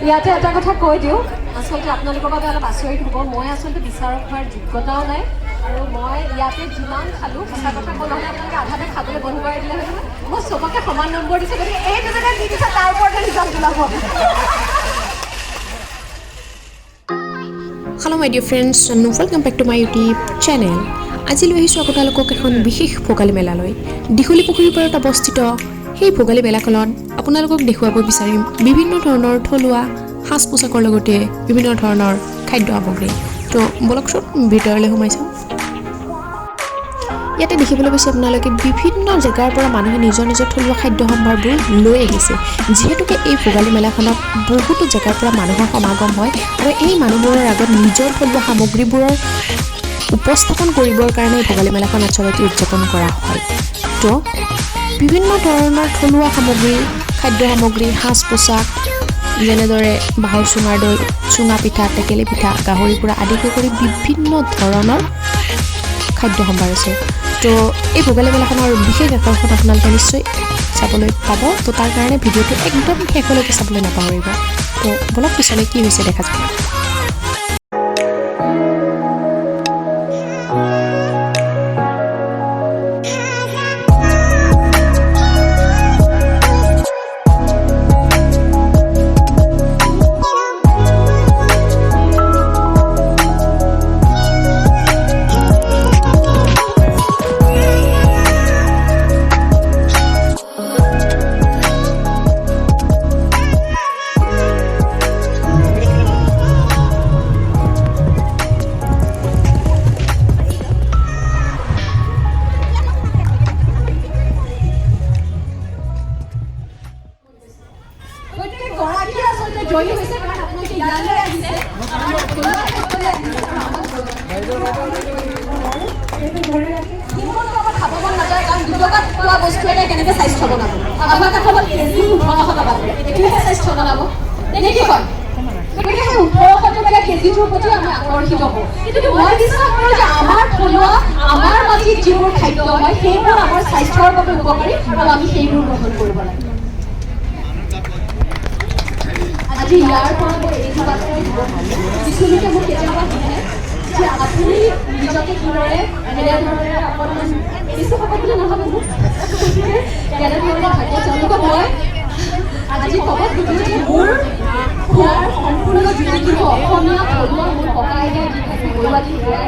ইয়াতে এটা কথা কৈ দিওঁ, আচলতে আপোনালোকৰ বাবে অলপ আচৰিত হ'ব, মই আচলতে বিচাৰক হোৱাৰ যোগ্যতাও নাই আৰু মই ইয়াতে যিমান খালোঁ সঁচা কথা ক'লে আপোনালোকে আধাতে খাবলৈ বন্ধ কৰাই দিলে হয় নহয়। মই চবকে সমান নম্বৰ দিছোঁ, গতিকে এইটো যেতিয়া দি দিছে তাৰ ওপৰতে ৰিজাল্ট ওলাব। Hello my dear friends and welcome back to my YouTube channel. আজি লৈ আহিছোঁ আপোনালোকক এখন বিশেষ ভোগালী মেলালৈ। দীঘলী পুখুৰীৰ পাৰত অৱস্থিত সেই ভোগালী মেলাখনত আপোনালোকক দেখুৱাব বিচাৰিম বিভিন্ন ধৰণৰ থলুৱা সাজ পোছাকৰ লগতে বিভিন্ন ধৰণৰ খাদ্য সামগ্ৰী। তো বলকচোন ভিতৰলৈ সোমাই চাওঁ। ইয়াতে দেখিবলৈ পাইছে আপোনালোকে বিভিন্ন জেগাৰ পৰা মানুহে নিজৰ নিজৰ থলুৱা খাদ্য সম্ভাৰবোৰ লৈ আহিছে। যিহেতুকে এই ভোগালী মেলাখনত বহুতো জেগাৰ পৰা মানুহৰ সমাগম হয় আৰু এই মানুহবোৰৰ আগত নিজৰ থলুৱা সামগ্ৰীবোৰৰ উপস্থাপন কৰিবৰ কাৰণে এই ভোগালী মেলাখন আচলতে উদযাপন কৰা হয়। তো বিভিন্ন ধৰণৰ থলুৱা সামগ্ৰী, খাদ্য সামগ্ৰী, সাজ পোছাক, যেনেদৰে বাঁহৰ চুঙাৰ দৈ, চুঙা পিঠা, টেকেলি পিঠা, গাহৰি পোৰা আদি কৰি বিভিন্ন ধৰণৰ খাদ্য সম্ভাৰ আছে। তো এই ভোগালী মেলাখনৰ বিশেষ আকৰ্ষণ আপোনালোকে নিশ্চয় চাবলৈ পাব। তো তাৰ কাৰণে ভিডিঅ'টো একদম শেষলৈকে চাবলৈ নাপাহৰিব। তো বলক পিছলৈ কি হৈছে দেখা যাব। জয়ী হৈছে কাৰণ আপোনালোকে ইয়ালৈ আহিছে, আমাৰ থলুৱাসকলে আহিছে। খাব মন নাযায় কাৰণ দুটকাত খোৱা বস্তু এটা কেনেকৈ স্বাস্থ্য বনাব, আমাৰ কাষত কেজি 1800 টকা এইটোহে স্বাস্থ্য বনাব, তেনেকৈ হয়। গতিকে সেই 1800 টকা কেজিটোৰ প্ৰতি আমি আকৰ্ষিত হওঁ। কিন্তু মই বিশ্বাস কৰোঁ যে আমাৰ থলুৱা, আমাৰ মাটিত যিবোৰ খাদ্য হয় সেইবোৰ আমাৰ স্বাস্থ্যৰ বাবে উপকাৰী আৰু আমি সেইবোৰ গ্ৰহণ কৰিব লাগে। আজি ইয়াৰ পৰা মই এইটো বাৰ্তা দিব কিছুলোকে মোক কেতিয়াবা সোধে যে আপুনি নিজকে কিদৰে এনেধৰণে অকণমান বেছি হ'ব বুলি নাভাবে মোক, কেনেধৰণে থাকে তেওঁলোকক মই আজি ক'ব খুজিছোঁ যে মোৰ খোৱাৰ সম্পূৰ্ণ যিটো অসমীয়া থলুৱা মোৰ ককা আইতাই দি থাকে ঘৰুৱাদি সেয়াই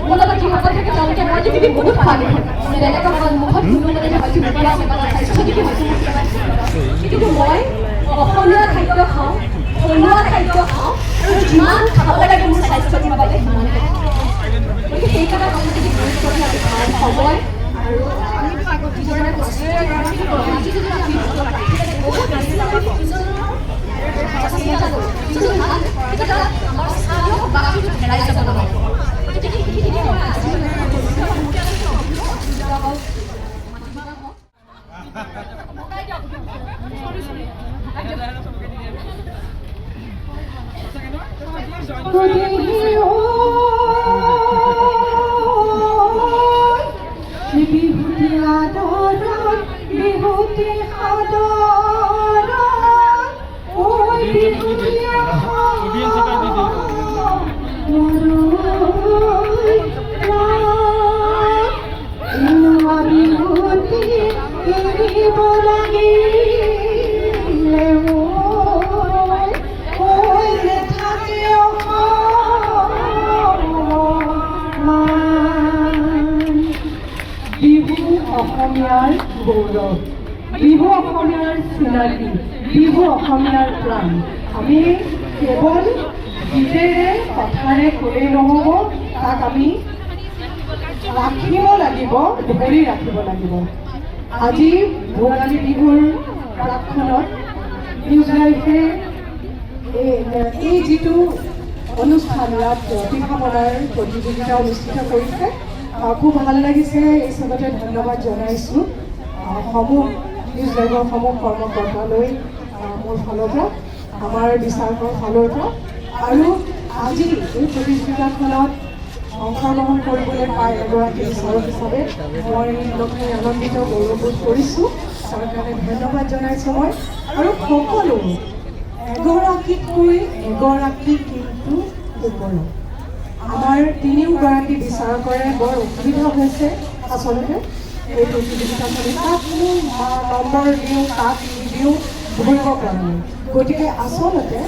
মোৰ লগত যিসকল থাকে তেওঁলোকে মই যদি বহুত খোৱা দেখোঁ বেলেগৰ মুখত শুনিবলৈ হয়তো নোপোৱা স্বাস্থ্য দেখি হয়তো কিন্তু মই অসমীয়া খাদ্য খাওঁ, থলুৱা খাদ্য খাওঁ আৰু যিমান খাব লাগে মোৰ স্বাস্থ্যটোৰ বাবে সিমান গতিকে সেইকাৰণে আমি যদি গুৰুত্ব দি আমি খাওঁ সময় আৰু অসমীয়াৰ গৌৰৱ, বিহু অসমীয়াৰ চিনাকি, বিহু অসমীয়াৰ প্ৰাণ। আমি কেৱল গীতেৰে কথাৰে ক'লেই নহ'ব, তাক আমি ৰাখিব লাগিব, ধৰি ৰাখিব লাগিব। আজি ভোগালী বিহুৰ প্ৰাকখনত নিউজ লাইফে এই যিটো অনুষ্ঠান ইয়াত পিঠা বনাৰ প্ৰতিযোগিতা অনুষ্ঠিত কৰিছে, খুব ভাল লাগিছে। এই চবতে ধন্যবাদ জনাইছোঁ সমূহ নিউজ লাইভৰ সমূহ কৰ্মকৰ্তালৈ মোৰ ফালৰ পৰা, আমাৰ বিচাৰকৰ ফালৰ পৰা। আৰু আজি এই প্ৰতিযোগিতাখনত অংশগ্ৰহণ কৰিবলৈ পাই এগৰাকী বিচাৰক হিচাপে মই নিজকে আনন্দিত গৌৰৱবোধ কৰিছোঁ। তাৰ কাৰণে ধন্যবাদ জনাইছোঁ মই। আৰু সকলো এগৰাকীতকৈ এগৰাকী কিন্তু ওপৰত। আমাৰ তিনিওগৰাকী বিচাৰকৰে বৰ অসুবিধা হৈছে আচলতে এই প্ৰতিযোগিতাখনে কাকনো নম্বৰ দিওঁ কাক নিদিওঁ ধৰিব পৰা নাই। গতিকে আচলতে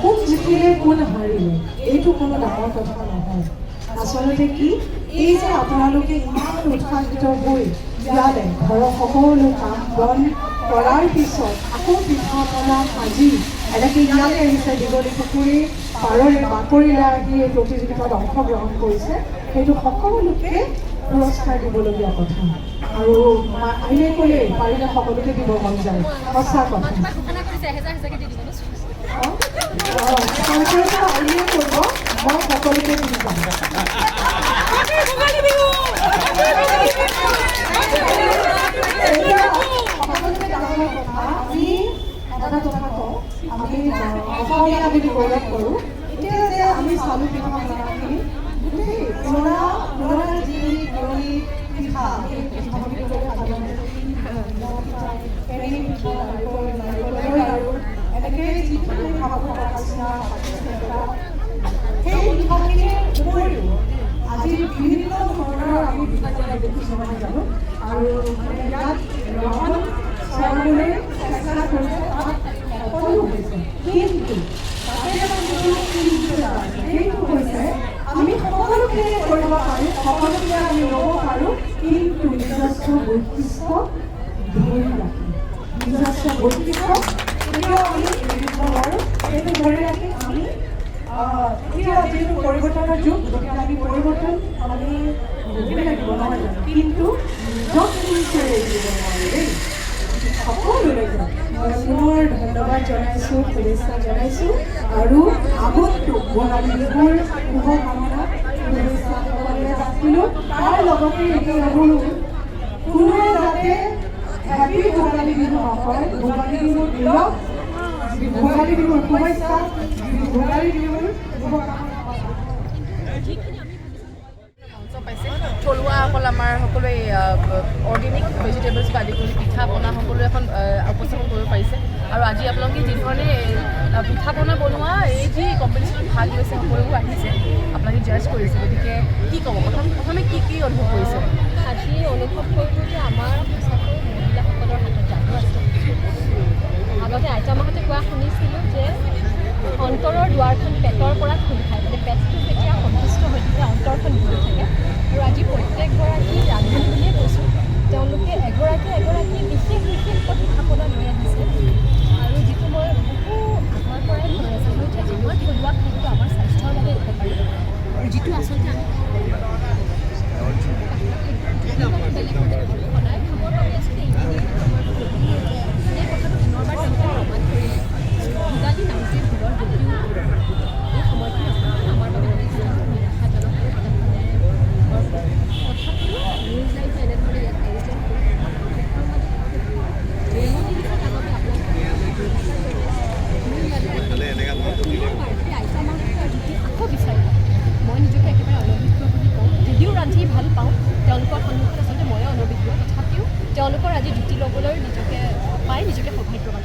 কোন জিকিলে কোন হাৰিলে এইটো কোনো ডাঙৰ কথা নহয়। আচলতে কি এই যে আপোনালোকে ইমান উৎসাহিত হৈ ইয়ালে ঘৰৰ সকলো কাম বন কৰাৰ পিছত আকৌ পিঠা পনা সাজি এনেকৈ ইয়ালৈ আহিছে, দীঘলী পুখুৰী পাৰৰে বাকৰিলৈ আহি এই প্ৰতিযোগিতাত অংশগ্ৰহণ কৰিছে, সেইটো সকলোকে পুৰস্কাৰ দিবলগীয়া কথা। আৰু এনেকৈয়ে পাৰিলে সকলোকে দিব মন যায়, সঁচা কথা। আহিয়ে কৰিব, মই সকলোকে দি যাম। আমি এটা কথা কওঁ, আমি অসমীয়া বুলি গৌৰৱ কৰোঁ। এতিয়া যে আমি চালু পিঠা পনাখিনি গোটেই পুৰণা যি পুৰণি পিঠা আমি পিঠা বুলি ক'লে সাধাৰণতে পেৰি পিঠা, নাৰিকলৰ লাড়ু এনেকৈ যিখিনি পিঠা নিচিনা সেই পিঠাখিনিৰ উপৰিও আজি বিভিন্ন ধৰণৰ আমি পিঠা বনাই দেখিছোঁ নহয় জানো। আৰু ইয়াত ৰহন চৰাবলৈ চেষ্টা কৰিছে, তাত সফলো হৈছে। কিন্তু সেইটো হৈছে আমি সকলোখিনি কৰিব পাৰোঁ, সকলোকে আমি ল'ব পাৰোঁ, কিন্তু নিজস্ব বৈশিষ্ট্য ধৰি ৰাখি নিজস্ব বৈশিষ্ট্য কেতিয়াও আমি এৰি দিব নোৱাৰোঁ। সেইটো ধৰি ৰাখি আমি এতিয়া যিহেতু পৰিৱৰ্তনৰ যুগ, গতিকে আমি পৰিৱৰ্তন আমি বুজিব লাগিব নহয় জানো। কিন্তু নিজক কিন্তু এৰি দিব নোৱাৰোঁ দেই। সকলোলৈকে মই পুনৰ ধন্যবাদ জনাইছোঁ, শুভেচ্ছা জনাইছোঁ আৰু আগন্তুক ভোগালী বিহুৰ শুভকামনা শুভেচ্ছা সকলোৱে যাচিলোঁ। তাৰ লগতে এটি অনুৰোধ, কোনোৱে যাতে হেপী ভোগালী বিহু নকয়, ভোগালী বিহুৰ দিনত ভোগালী বিহুৰ শুভেচ্ছা, ভোগালী বিহুৰ শুভকামনা থলুৱা অকল আমাৰ সকলোৱে অৰ্গেনিক ভেজিটেবলছ আদি কৰি পিঠা পনা সকলোৱে এখন উপস্থাপন কৰিব পাৰিছে। আৰু আজি আপোনালোকে যিধৰণে পিঠা পনা বনোৱা এই যি কম্পিটিশ্যনত ভাগ লৈছে, সকলোবোৰ আহিছে, আপোনালোকে জাজ কৰিছে। গতিকে কি ক'ব, প্ৰথমে কি অনুভৱ কৰিছে? আজি অনুভৱ কৰিলোঁ যে আমাৰ সঁচাকৈ মহিলাসকলৰ হাতত যাদু আছে। আগতে আইতা মাহঁতে কোৱা শুনিছিলোঁ যে অন্তৰৰ দুৱাৰখন পেটৰ পৰা খোল খায়, মানে পেটটো যেতিয়া সন্তুষ্ট হৈ থাকে অন্তৰখন ভৰি থাকে। আৰু আজি প্ৰত্যেকগৰাকী ৰান্ধনি বুলিয়ে কৈছোঁ, তেওঁলোকে এগৰাকী বিশেষ পিঠা-পনা লৈ আহিছে। আৰু যিটো মই বহু আগৰ পৰাই কৈ আছোঁ যে আমাৰ থলুৱা খাদ্য আমাৰ স্বাস্থ্যৰ বাবে উপকাৰী, আৰু যিটো আচলতে আমি সদায় খাব পাৰি আছিলে। এই কথাটো পুনৰবাৰ তেওঁলোকে প্ৰমাণ কৰিলে। ভোগালী নামটোৱে ভোগৰ যদিও এই সময়খিনি আমাৰ বাবে নিৰাশাজনক তথাপিও নিউজ লাইফ এনেদৰে ইয়াত আয়োজন কৰি ৰেলনি দিশত আগতে আইতা মাহঁতে যদি আকৌ বিচাৰি মই নিজকে একেবাৰে অনভিজ্ঞ বুলি কওঁ। যদিও ৰান্ধি ভাল পাওঁ, তেওঁলোকৰ সন্মুখত আচলতে ময়ো অনভিজ্ঞ, তথাপিও তেওঁলোকৰ আজি জুতি ল'বলৈ নিজকে সৌভাগ্যৱান।